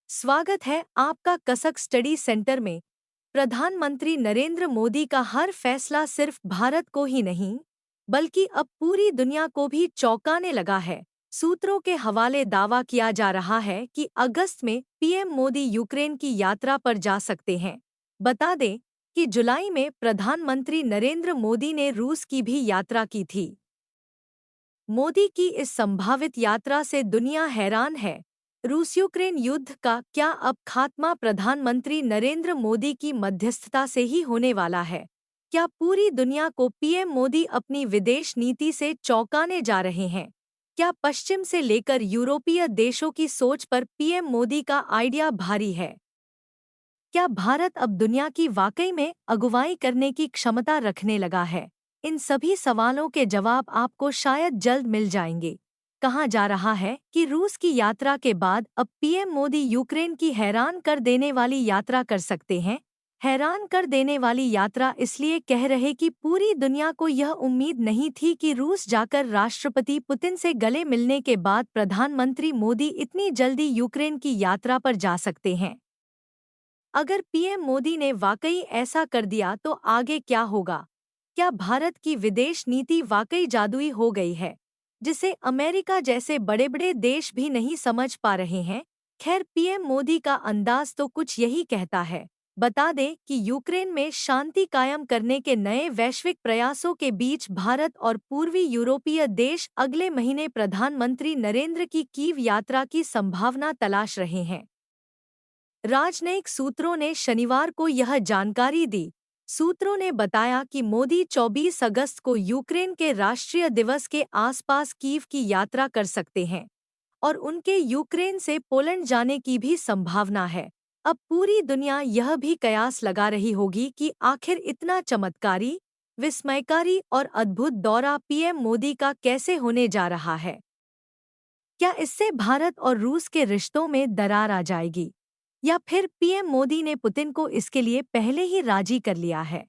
स्वागत है आपका कसक स्टडी सेंटर में। प्रधानमंत्री नरेंद्र मोदी का हर फैसला सिर्फ भारत को ही नहीं बल्कि अब पूरी दुनिया को भी चौंकाने लगा है। सूत्रों के हवाले दावा किया जा रहा है कि अगस्त में पीएम मोदी यूक्रेन की यात्रा पर जा सकते हैं। बता दें कि जुलाई में प्रधानमंत्री नरेंद्र मोदी ने रूस की भी यात्रा की थी। मोदी की इस संभावित यात्रा से दुनिया हैरान है। रूस यूक्रेन युद्ध का क्या अब खात्मा प्रधानमंत्री नरेंद्र मोदी की मध्यस्थता से ही होने वाला है? क्या पूरी दुनिया को पीएम मोदी अपनी विदेश नीति से चौंकाने जा रहे हैं? क्या पश्चिम से लेकर यूरोपीय देशों की सोच पर पीएम मोदी का आइडिया भारी है? क्या भारत अब दुनिया की वाकई में अगुवाई करने की क्षमता रखने लगा है? इन सभी सवालों के जवाब आपको शायद जल्द मिल जाएंगे। कहा जा रहा है कि रूस की यात्रा के बाद अब पीएम मोदी यूक्रेन की हैरान कर देने वाली यात्रा कर सकते हैं। हैरान कर देने वाली यात्रा इसलिए कह रहे कि पूरी दुनिया को यह उम्मीद नहीं थी कि रूस जाकर राष्ट्रपति पुतिन से गले मिलने के बाद प्रधानमंत्री मोदी इतनी जल्दी यूक्रेन की यात्रा पर जा सकते हैं। अगर पीएम मोदी ने वाकई ऐसा कर दिया तो आगे क्या होगा? क्या भारत की विदेश नीति वाकई जादुई हो गई है, जिसे अमेरिका जैसे बड़े-बड़े देश भी नहीं समझ पा रहे हैं? खैर, पीएम मोदी का अंदाज तो कुछ यही कहता है। बता दें कि यूक्रेन में शांति कायम करने के नए वैश्विक प्रयासों के बीच भारत और पूर्वी यूरोपीय देश अगले महीने प्रधानमंत्री नरेंद्र की कीव यात्रा की संभावना तलाश रहे हैं। राजनयिक सूत्रों ने शनिवार को यह जानकारी दी। सूत्रों ने बताया कि मोदी 24 अगस्त को यूक्रेन के राष्ट्रीय दिवस के आसपास कीव की यात्रा कर सकते हैं और उनके यूक्रेन से पोलैंड जाने की भी संभावना है। अब पूरी दुनिया यह भी कयास लगा रही होगी कि आखिर इतना चमत्कारी, विस्मयकारी और अद्भुत दौरा पीएम मोदी का कैसे होने जा रहा है। क्या इससे भारत और रूस के रिश्तों में दरार आ जाएगी? या फिर पीएम मोदी ने पुतिन को इसके लिए पहले ही राजी कर लिया है?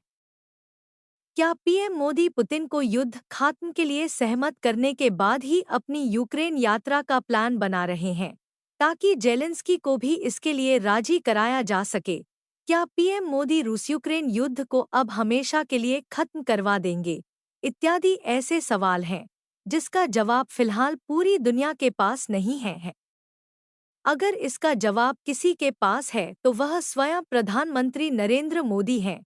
क्या पीएम मोदी पुतिन को युद्ध खात्म के लिए सहमत करने के बाद ही अपनी यूक्रेन यात्रा का प्लान बना रहे हैं, ताकि जेलेंस्की को भी इसके लिए राजी कराया जा सके? क्या पीएम मोदी रूस यूक्रेन युद्ध को अब हमेशा के लिए खत्म करवा देंगे? इत्यादि ऐसे सवाल हैं जिसका जवाब फिलहाल पूरी दुनिया के पास नहीं है। अगर इसका जवाब किसी के पास है तो वह स्वयं प्रधानमंत्री नरेंद्र मोदी हैं।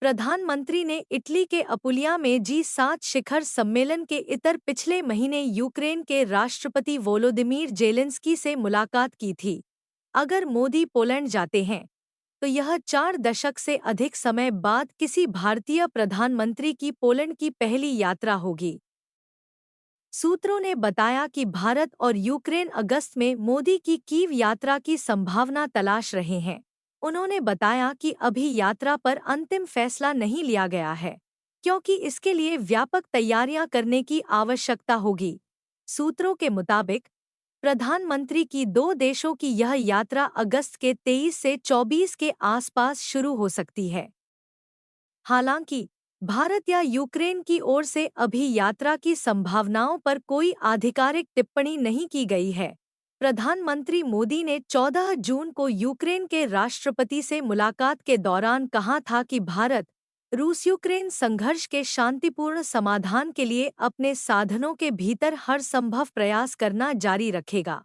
प्रधानमंत्री ने इटली के अपुलिया में G7 शिखर सम्मेलन के इतर पिछले महीने यूक्रेन के राष्ट्रपति वोलोदिमीर जेलेंस्की से मुलाकात की थी। अगर मोदी पोलैंड जाते हैं तो यह 4 दशक से अधिक समय बाद किसी भारतीय प्रधानमंत्री की पोलैंड की पहली यात्रा होगी। सूत्रों ने बताया कि भारत और यूक्रेन अगस्त में मोदी की कीव यात्रा की संभावना तलाश रहे हैं। उन्होंने बताया कि अभी यात्रा पर अंतिम फैसला नहीं लिया गया है, क्योंकि इसके लिए व्यापक तैयारियां करने की आवश्यकता होगी। सूत्रों के मुताबिक प्रधानमंत्री की दो देशों की यह यात्रा अगस्त के 23 से 24 के आसपास शुरू हो सकती है। हालांकि भारत या यूक्रेन की ओर से अभी यात्रा की संभावनाओं पर कोई आधिकारिक टिप्पणी नहीं की गई है। प्रधानमंत्री मोदी ने 14 जून को यूक्रेन के राष्ट्रपति से मुलाकात के दौरान कहा था कि भारत रूस यूक्रेन संघर्ष के शांतिपूर्ण समाधान के लिए अपने साधनों के भीतर हर संभव प्रयास करना जारी रखेगा।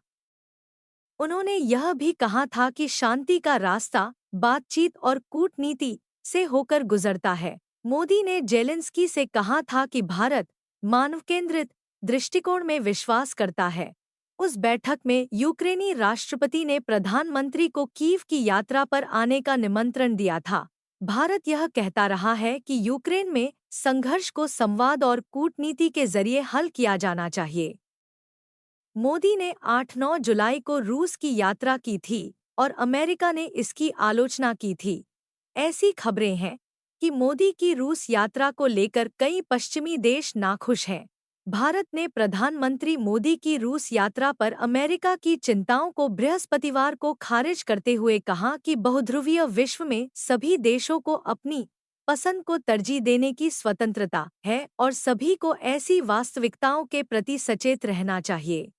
उन्होंने यह भी कहा था कि शांति का रास्ता बातचीत और कूटनीति से होकर गुजरता है। मोदी ने जेलेंस्की से कहा था कि भारत मानव केंद्रित दृष्टिकोण में विश्वास करता है। उस बैठक में यूक्रेनी राष्ट्रपति ने प्रधानमंत्री को कीव की यात्रा पर आने का निमंत्रण दिया था। भारत यह कहता रहा है कि यूक्रेन में संघर्ष को संवाद और कूटनीति के जरिए हल किया जाना चाहिए। मोदी ने 8-9 जुलाई को रूस की यात्रा की थी और अमेरिका ने इसकी आलोचना की थी। ऐसी खबरें हैं कि मोदी की रूस यात्रा को लेकर कई पश्चिमी देश नाखुश हैं। भारत ने प्रधानमंत्री मोदी की रूस यात्रा पर अमेरिका की चिंताओं को बृहस्पतिवार को खारिज करते हुए कहा कि बहुध्रुवीय विश्व में सभी देशों को अपनी पसंद को तरजीह देने की स्वतंत्रता है और सभी को ऐसी वास्तविकताओं के प्रति सचेत रहना चाहिए।